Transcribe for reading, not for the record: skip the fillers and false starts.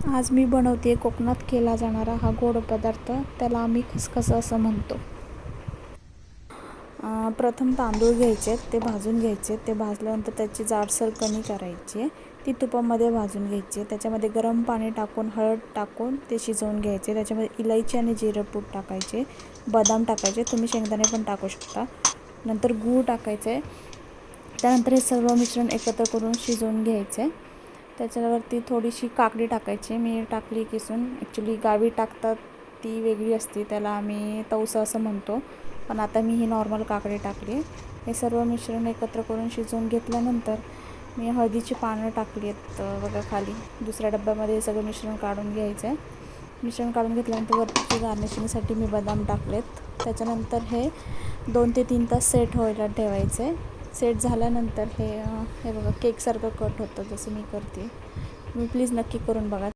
आज मी बनवते कोकणात केला जाणारा हा गोड पदार्थ, त्याला आम्ही खसखस असं म्हणतो. प्रथम तांदूळ घ्यायचे, ते भाजून घ्यायचे. ते भाजल्यानंतर त्याची जाडसर कणी करायची, ती तुपामध्ये भाजून घ्यायची. त्याच्यामध्ये गरम पाणी टाकून हळद टाकून ते शिजवून घ्यायचे. त्याच्यामध्ये इलायची आणि जिरं पूड टाकायचे, बदाम टाकायचे, तुम्ही शेंगदाणे पण टाकू शकता. नंतर गूळ टाकायचे. त्यानंतर हे सर्व मिश्रण एकत्र करून शिजवून घ्यायचे. त्याच्यावरती थोडीशी काकडी टाकायची, मी टाकली किसून. ॲक्च्युली गावी टाकतात ती वेगळी असते, त्याला आम्ही तवसं असं म्हणतो, पण आता मी ही नॉर्मल काकडी टाकली. हे सर्व मिश्रण एकत्र करून शिजवून घेतल्यानंतर मी हळदीची पानं टाकली आहेत बघा खाली. दुसऱ्या डब्यामध्ये हे सगळं मिश्रण काढून घ्यायचं आहे. मिश्रण काढून घेतल्यानंतर वरती गार्निशिंगसाठी मी बदाम टाकलेत. त्याच्यानंतर हे 2 ते 3 तास सेट व्हायला ठेवायचे. सेट झाल्यानंतर हे बघा केकसारखं कट होतं, जसं मी करते. तुम्ही प्लीज नक्की करून बघा.